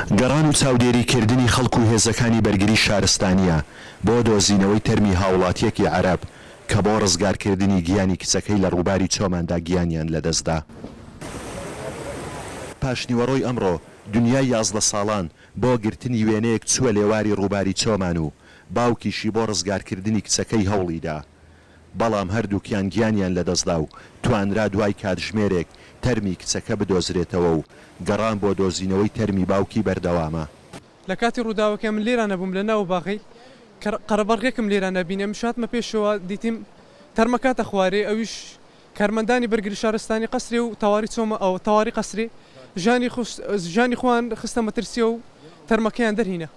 گەڕان و چاودێریکردنی خەڵک و هێزەکانی بەرگری شارستانیە بۆ دۆزینەوەی تەرمی هاوڵاتیەکی عەرەب کە بۆ ڕزگارکردنی گیانی کچەکەی لە ڕووباری چۆماندا گیانیان لەدەستدا. پاشنیوەڕۆی ئەمڕۆ دنیای 11 ساڵان بۆ گرتنی وێنەیەک چووە لێواری ڕووباری چۆمان و باوکیشی بۆ ڕزگارکردنی کچەکەی هەوڵیدا، بەڵام هەردووکیان گیانیان لەدەستدا و توانرا دوای کاتژمێرێک تەرمی کچەکە بدۆزرێتەوە و گەڕان بۆ دۆزینەوەی تەرمی باوکی بەردەوامە. لە کاتی ڕووداوەکە من لێرە نەبووم لە ناو باغی قەرەبەڵگێکم لێرە نەبینێ مشاتمە پێشەوە دیتیم تەرمەکاتە خوارێ ئەویش کارمەندانی بەرگری شارستانی قەسرێ و تەواری چۆمە ئەو تەواری قەسرێ ژانی خۆیان خستە مەترسیە و تەرمەکەیان دەرهینە.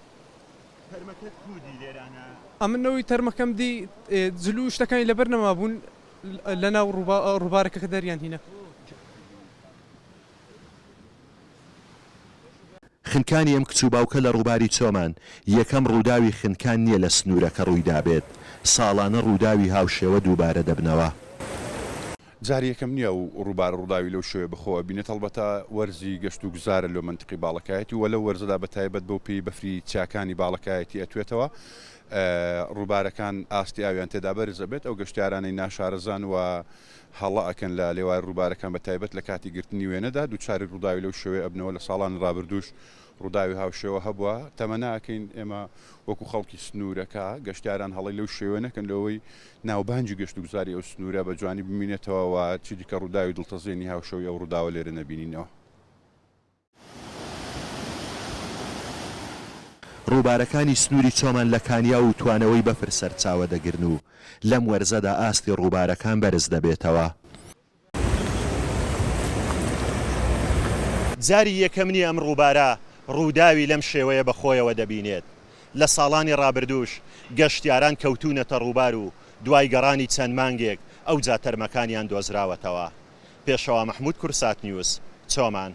ئەمنەوەی تەرمەکەم دی جلو شتەکانی لەبەر نەما بوون لە ناو ڕووبارەکە کە دەریان هینە. خنکانی ئەم کچ و باوکە لە ڕووباری چۆمان یەکەم ڕووداوی خنکان نییە لە سنوورەکە ڕوویدا بێت، ساڵانە ڕووداوی هاوشێوە دووبارە دەبنەوە. جاری یەکەم نییە و ڕووباری لەو شوێ بخۆوە بینێت هەڵبەتە وەرزی گەشت و گوزارە لە منتقی باڵەکایەتی و لەو وەرزەدا بەتایبەت بەو پێی بەفری چاکانی باڵەکایەتی ئەتوێتەوە ڕووبارەکان ئاستی ئاویان تێدا بەرزە بێت ئەو گەشتیارانەی ناشارەزان و هەڵە ئەکەن لە لێوار ڕووبارەکان بەتایبەت لە کاتی گرتنی وێنەدا دووچاری ڕووداوی لەو شوێ ئەبنەوە لە ساڵان ڕابردووش ڕووداوی هاوشێوە هەبووە تەمەناکەین ئێمە وەکو خەڵکی سنوورەکە گەشتیاران هەڵی لەو شێوە نەکەن لەوەی ناوبانجی گەشت و گوزاری ئەو سنوورە بە جوانی بمینێتەوە و چی دیکە ڕووداوی دڵتەزێنی هاوشەوی ئەو ڕووداوە لێرە نەبینینەوە. ڕووبارەکانی سنووری چۆمان لە کانیا و توانەوەی بەفر سەرچاوە دەگرن و لەم وەرزەدا ئاستی ڕووبارەکان بەرز دەبێتەوە. جاری یەکەم نیە ئەم ڕووبارە ڕووداوی لەم شێوەیە بەخۆیەوە دەبینێت. لە ساڵانی ڕابردووش گەشتیاران کەوتونەتە ڕووبار و دوای گەڕانی چەند مانگێک ئەو جا تەرمەکانیان دۆزراوەتەوە. پێشەوە مەحموود کورسات نیوز، چۆمان.